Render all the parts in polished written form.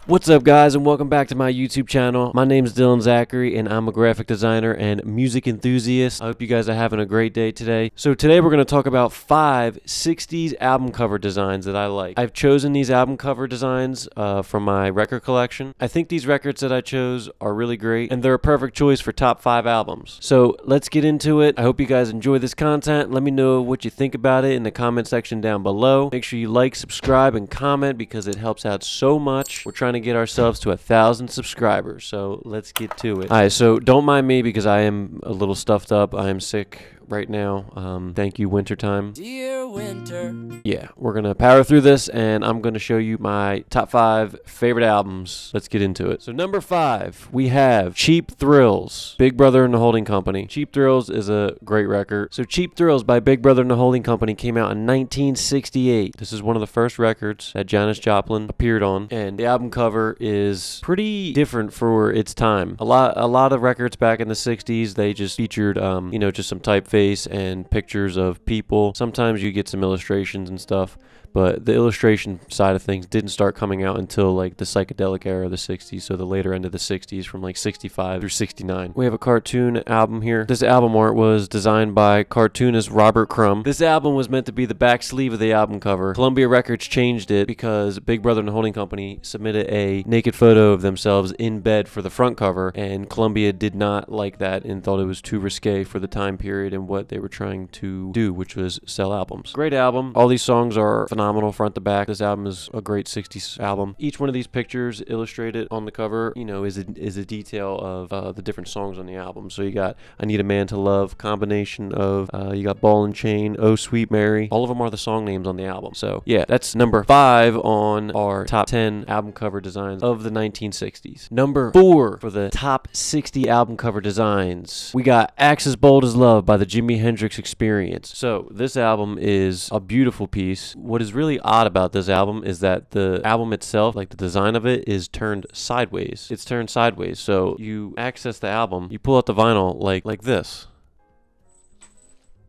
What's up, guys, and welcome back to my YouTube channel. My name is Dylan Zachary, and I'm a graphic designer and music enthusiast. I hope you guys are having a great day today. So today we're going to talk about 5 60s album cover designs that I like. I've chosen these album cover designs from my record collection. I think these records that I chose are really great, and they're a perfect choice for top 5 albums. So let's get into it. I hope you guys enjoy this content. Let me know what you think about it in the comment section down below. Make sure you like, subscribe, and comment because it helps out so much. We're trying to get ourselves to 1,000 subscribers, so let's get to it. Alright, so don't mind me because I am a little stuffed up. I am sick right now. Thank you, wintertime. Dear winter. Yeah, we're gonna power through this, and I'm gonna show you my top 5 favorite albums. Let's get into it. So number 5, we have Cheap Thrills, Big Brother and the Holding Company. Cheap Thrills is a great record. So Cheap Thrills by Big Brother and the Holding Company came out in 1968. This is one of the first records that Janis Joplin appeared on, and the album cover is pretty different for its time. A lot of records back in the 60s, they just featured just some typeface and pictures of people. Sometimes you get some illustrations and stuff, but the illustration side of things didn't start coming out until like the psychedelic era of the 60s, so the later end of the 60s from like 65 through 69. We have a cartoon album here. This album art was designed by cartoonist Robert Crumb. This album was meant to be the back sleeve of the album cover. Columbia Records changed it because Big Brother and the Holding Company submitted a naked photo of themselves in bed for the front cover, and Columbia did not like that and thought it was too risque for the time period and what they were trying to do, which was sell albums. Great album. All these songs are phenomenal front to back. This album is a great 60s album. Each one of these pictures illustrated on the cover, is a detail of the different songs on the album. So you got I Need a Man to Love, combination of you got Ball and Chain, Oh Sweet Mary. All of them are the song names on the album. So yeah, that's number 5 on our top 10 album cover designs of the 1960s. Number 4 for the top 60 album cover designs, we got Axe as Bold as Love by the Jimi Hendrix Experience. So this album is a beautiful piece. What is really odd about this album is that the album itself, like the design of it, is turned sideways. It's turned sideways. So you access the album, you pull out the vinyl like this,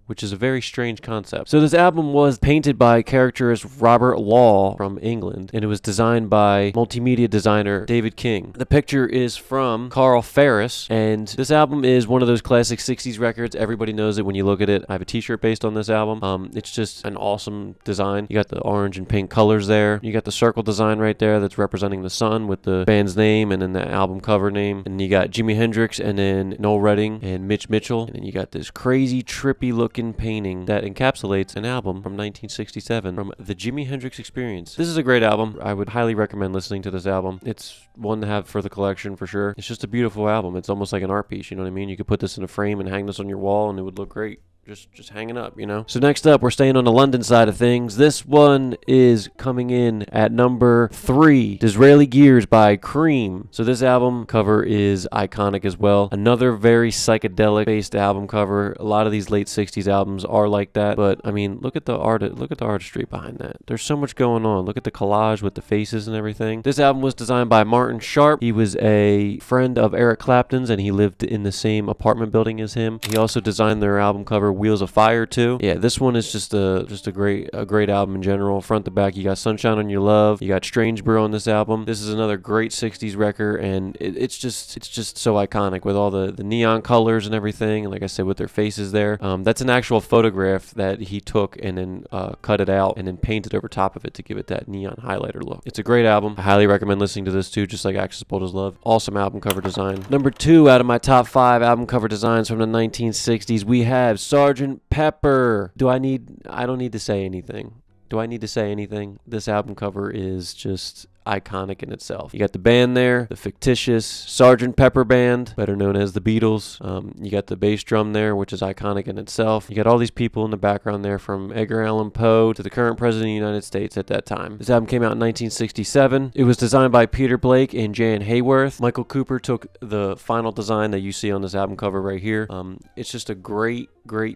which is a very strange concept. So this album was painted by caricaturist Robert Law from England, and it was designed by multimedia designer David King. The picture is from Carl Ferris, and this album is one of those classic 60s records. Everybody knows it when you look at it. I have a t-shirt based on this album. It's just an awesome design. You got the orange and pink colors there. You got the circle design right there that's representing the sun with the band's name and then the album cover name. And you got Jimi Hendrix and then Noel Redding and Mitch Mitchell. And then you got this crazy trippy looking painting that encapsulates an album from 1967 from the Jimi Hendrix Experience. This is a great album. I would highly recommend listening to this album. It's one to have for the collection for sure. It's just a beautiful album. It's almost like an art piece, you know what I mean? You could put this in a frame and hang this on your wall and it would look great. Just hanging up, So next up, we're staying on the London side of things. This one is coming in at number 3, Disraeli Gears by Cream. So this album cover is iconic as well. Another very psychedelic-based album cover. A lot of these late 60s albums are like that, but I mean, look at the artistry behind that. There's so much going on. Look at the collage with the faces and everything. This album was designed by Martin Sharp. He was a friend of Eric Clapton's, and he lived in the same apartment building as him. He also designed their album cover Wheels of Fire too. Yeah, this one is just a great album in general. Front to back, you got Sunshine on Your Love, you got Strange Brew on this album. This is another great 60s record, and it's just so iconic with all the neon colors and everything, and like I said, with their faces there. That's an actual photograph that he took and then cut it out and then painted over top of it to give it that neon highlighter look. It's a great album. I highly recommend listening to this too, just like Axe as Bold as Love. Awesome album cover design. Number 2 out of my top 5 album cover designs from the 1960s, we have Sgt. Pepper. I don't need to say anything. Do I need to say anything? This album cover is just iconic in itself. You got the band there, the fictitious Sgt. Pepper Band, better known as the Beatles. You got the bass drum there, which is iconic in itself. You got all these people in the background there, from Edgar Allan Poe to the current president of the United States at that time. This album came out in 1967. It was designed by Peter Blake and Jan Hayworth. Michael Cooper took the final design that you see on this album cover right here. It's just a great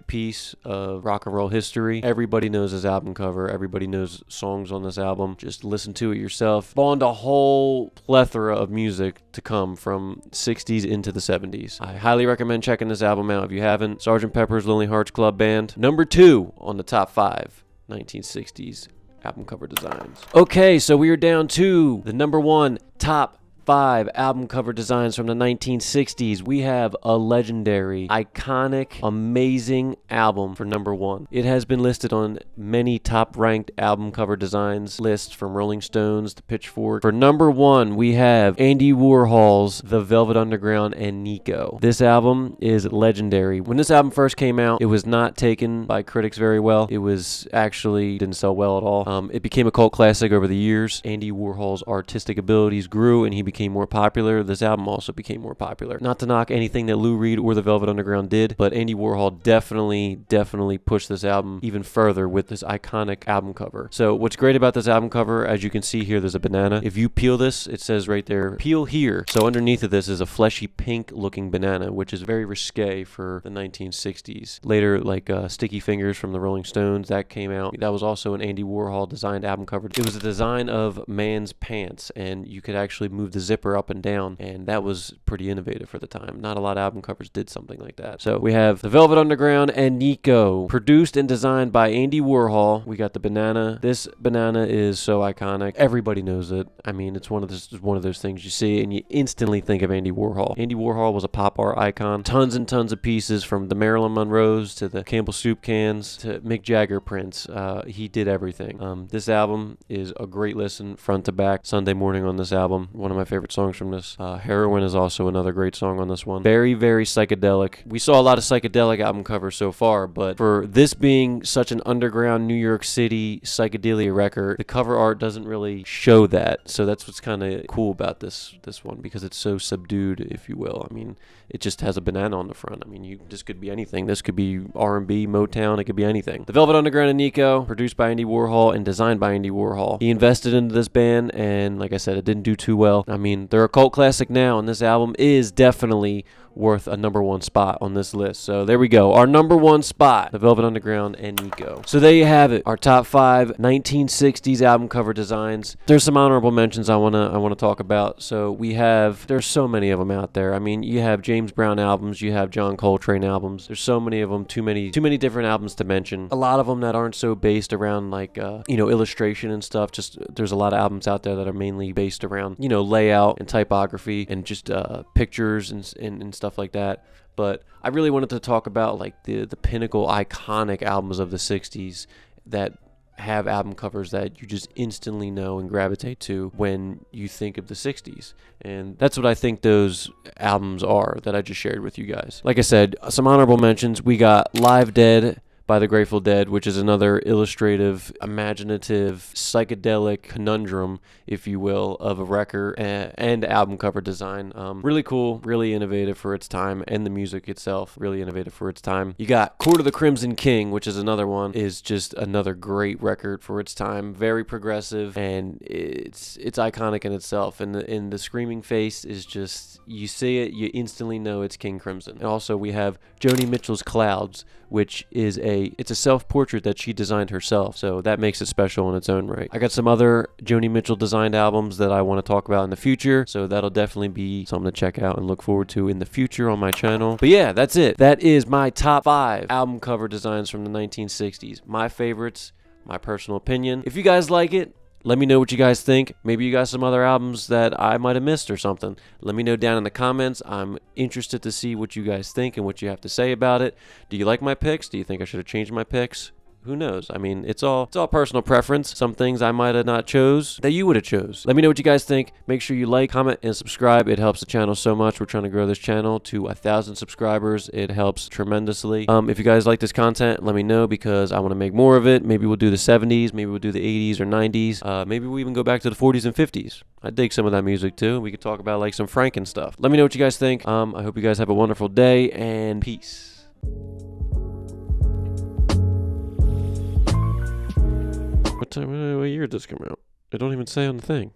piece of rock and roll history. Everybody knows this album cover. Everybody knows songs on this album. Just listen to it yourself. Spawned a whole plethora of music to come from 60s into the 70s. I highly recommend checking this album out if you haven't. Sgt. Pepper's Lonely Hearts Club Band. Number 2 on the top 5 1960s album cover designs. Okay, so we are down to the number 1 top 5 album cover designs from the 1960s. We have a legendary, iconic, amazing album for number 1. It has been listed on many top-ranked album cover designs lists, from Rolling Stones to Pitchfork. For number 1, we have Andy Warhol's The Velvet Underground and Nico. This album is legendary. When this album first came out, it was not taken by critics very well. It was actually didn't sell well at all. It became a cult classic over the years. Andy Warhol's artistic abilities grew and he became more popular. This album also became more popular. Not to knock anything that Lou Reed or the Velvet Underground did, but Andy Warhol definitely pushed this album even further with this iconic album cover. So what's great about this album cover, as you can see here, there's a banana. If you peel this, it says right there, peel here. So underneath of this is a fleshy pink looking banana, which is very risque for the 1960s. Later, like Sticky Fingers from the Rolling Stones, that came out. That was also an Andy Warhol designed album cover. It was a design of man's pants, and you could actually move the zipper up and down, and that was pretty innovative for the time. Not a lot of album covers did something like that. So we have The Velvet Underground and Nico, produced and designed by Andy Warhol. We got the banana. This banana is so iconic. Everybody knows it. I mean, it's one of those things you see and you instantly think of Andy Warhol. Andy Warhol was a pop art icon. Tons and tons of pieces, from the Marilyn Monroes to the Campbell soup cans to Mick Jagger prints. He did everything. This album is a great listen front to back. Sunday Morning on this album, one of my favorite songs from this. Heroin is also another great song on this one. Very psychedelic. We saw a lot of psychedelic album covers so far, but for this being such an underground New York City psychedelia record, the cover art doesn't really show that. So that's what's kind of cool about this one, because it's so subdued, if you will. I mean, it just has a banana on the front. I mean, this could be anything. This could be R&B, Motown. It could be anything. The Velvet Underground and Nico, produced by Andy Warhol and designed by Andy Warhol. He invested into this band, and like I said, it didn't do too well. I mean, they're a cult classic now, and this album is definitely worth a number 1 spot on this list. So there we go. Our number 1 spot, The Velvet Underground and Nico. So there you have it. Our top 5 1960s album cover designs. There's some honorable mentions I wanna talk about. So there's so many of them out there. I mean, you have James Brown albums, you have John Coltrane albums. There's so many of them, too many different albums to mention. A lot of them that aren't so based around like illustration and stuff. Just there's a lot of albums out there that are mainly based around layout and typography and just pictures and stuff like that. But I really wanted to talk about like the pinnacle iconic albums of the 60s that have album covers that you just instantly know and gravitate to when you think of the 60s. And that's what I think those albums are that I just shared with you guys. Like I said, some honorable mentions. We got Live Dead by the Grateful Dead, which is another illustrative, imaginative, psychedelic conundrum, if you will, of a record and album cover design. Really cool, really innovative for its time, and the music itself, really innovative for its time. You got Court of the Crimson King, which is another one, is just another great record for its time. Very progressive, and it's iconic in itself. And the screaming face is just, you see it, you instantly know it's King Crimson. And also we have Joni Mitchell's Clouds, which is it's a self-portrait that she designed herself, so that makes it special in its own right. I got some other Joni Mitchell designed albums that I want to talk about in the future, so that'll definitely be something to check out and look forward to in the future on my channel. But yeah, that's it. That is my top 5 album cover designs from the 1960s. My favorites, my personal opinion. If you guys like it, let me know what you guys think. Maybe you got some other albums that I might have missed or something. Let me know down in the comments. I'm interested to see what you guys think and what you have to say about it. Do you like my picks? Do you think I should have changed my picks? Who knows? I mean, it's all personal preference. Some things I might have not chose that you would have chose. Let me know what you guys think. Make sure you like, comment, and subscribe. It helps the channel so much. We're trying to grow this channel to 1,000 subscribers. It helps tremendously. If you guys like this content, let me know, because I want to make more of it. Maybe we'll do the 70s. Maybe we'll do the 80s or 90s. Maybe we'll even go back to the 40s and 50s. I dig some of that music too. We could talk about like some Franken stuff. Let me know what you guys think. I hope you guys have a wonderful day, and peace. What year did this come out? It don't even say on the thing.